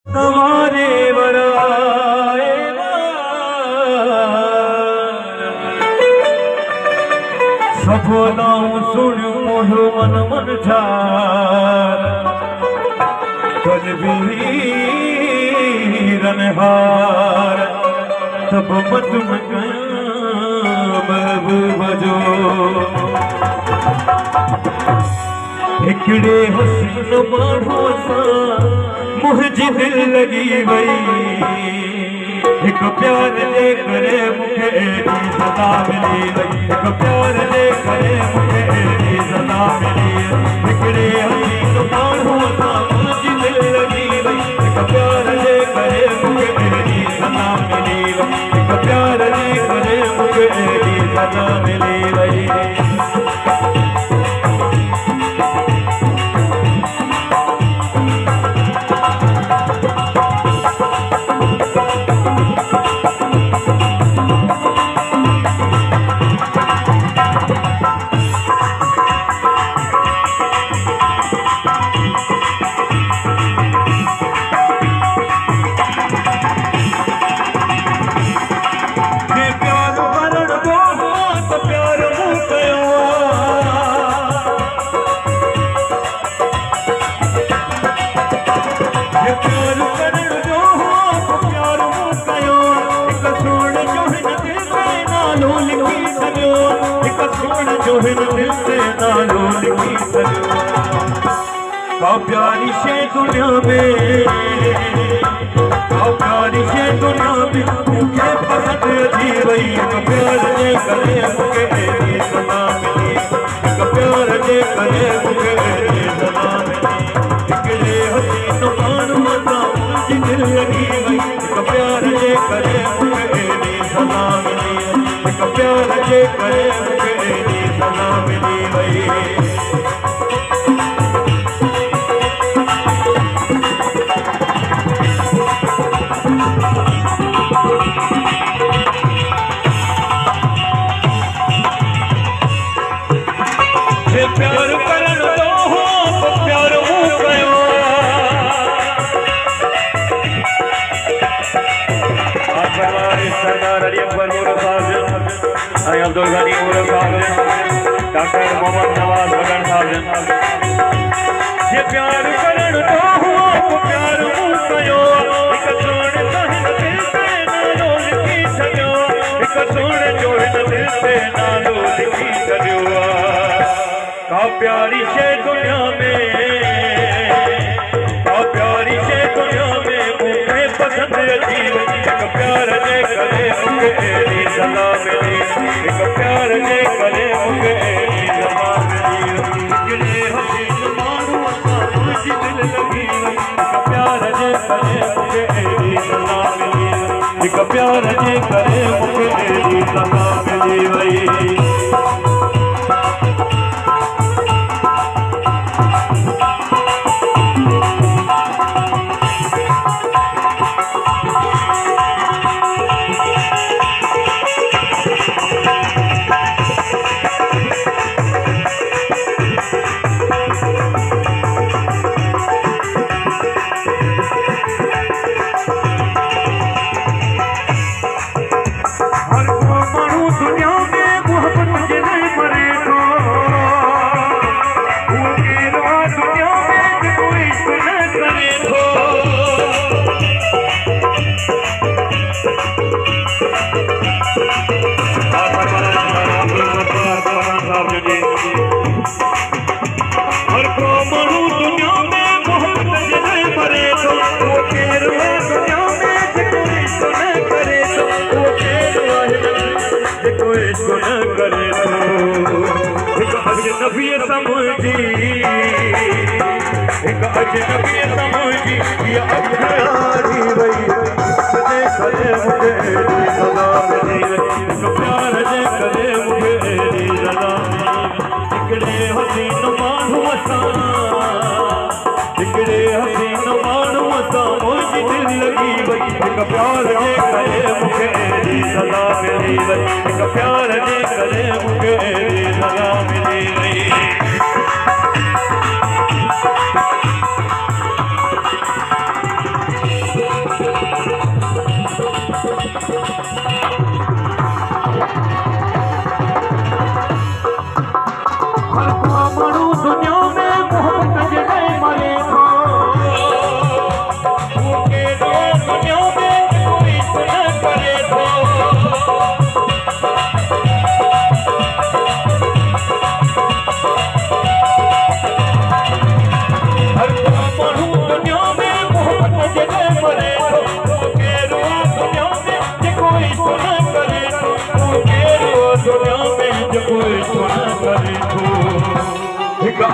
तवारे वराए सफलाऊं सुन मोह मन मन झार कल वीरन हार तब मत बजो हिकड़े हसीन माण्हू सां मुंहिंजी दिल लगी वई एक प्यार जे करे मूंखे एॾी सदा मिली वई एक प्यार जे करे मूंखे एॾी सदा मिली हिकड़े हसीन माण्हू सां मुंहिंजी दिल लगी वई एक प्यार जे करे मूंखे एॾी सदा मिली वई एक प्यार जे करे मूंखे एॾी सदा मिली वई प्यारी शे दुनिया में प्यारी शे दुनिया में मुझे पसंद अची वई प्यार जे करे मूंखे एॾी सदा मिली प्यार जे करे मूंखे एॾी सदा मिली हिकड़े हसीन माण्हू सां मुंहिंजी दिल लगी वई प्यार जे करे मूंखे एॾी सदा मिली प्यार जे करे मूंखे एॾी सदा मिली वई प्यार करण दो हो तो प्यार मूं कयो सरदार अली अकबर मोहम्मद साहब अब्दुल गनी मोहम्मद साहब डॉक्टर मोहम्मद नवाज बगन साहब जे प्यार करण दो हो तो प्यार मूं कयो एक सोने तहन दिल ते नालो लिखी छॾियो एक सोने जो हिन दिल ते नालो लिखी छॾियो प्यारी शे दुनिया में प्यारी शे दुनिया में मूंखे पसंद अची वई एक प्यार जे करे मूंखे एॾी सदा मिली एक प्यार जे करे मूंखे एॾी सदा मिली हिकड़े हसीन माण्हू सां मुंहिंजी दिल लगी वई एक प्यार जे करे मूंखे एॾी सदा मिली एक प्यार जे करे मूंखे एॾी सदा मिली वई अजनबी समझी एक अजनबी समझी ये अखयारी वई सदे सदे मुझे एॾी सदा मिली वई प्यार जे करे मूंखे एॾी सदा मिली हिकड़े हसीन माण्हू सां हिकड़े हसीन माण्हू सां मुंहिंजी दिल लगी वई हिक प्यार जे करे मूंखे एॾी सदा मिली वई हिक प्यार जे करे मूंखे एॾी सदा मिली वई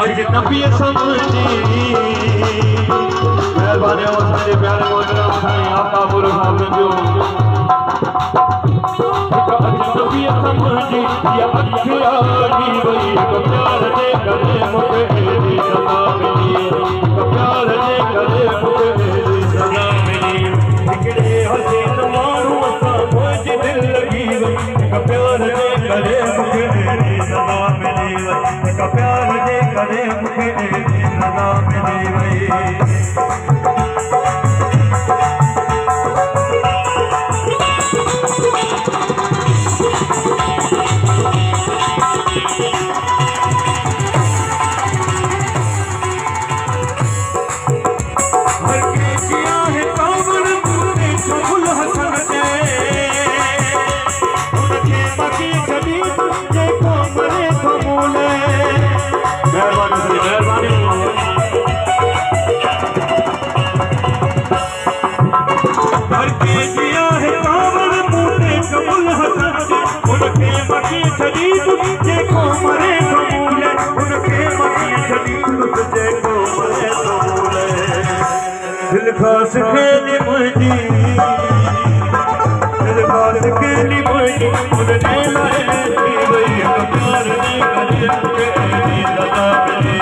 अजनबी समझी मेहरबानी असांजे प्यारे मोहतरम साईं आतापुर साहब जो अजनबी समझी या अखियाड़ी वई प्यार जे करे मूंखे एॾी सदा मिली प्यार जे करे मूंखे एॾी सदा मिली हिकिड़े हसीन माण्हू सां मुंहिंजी दिलि लॻी वई प्यार जे करे मूंखे एॾी सदा मिली वई प्यार जे करे मूंखे एॾी सदा मिली वई दिल खास खेली मुझी दिल खास खेली मुझी उनने लाए वही प्यार ने करे मुझे एडी सदा मिली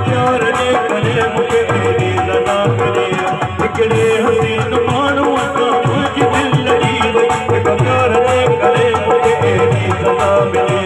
प्यार ने करे मुझे एडी सदा मिली हिकिड़े हसीन माण्हू सां मुंहिंजी दिलि लॻी वई प्यार ने करे मुझे एडी सदा मिली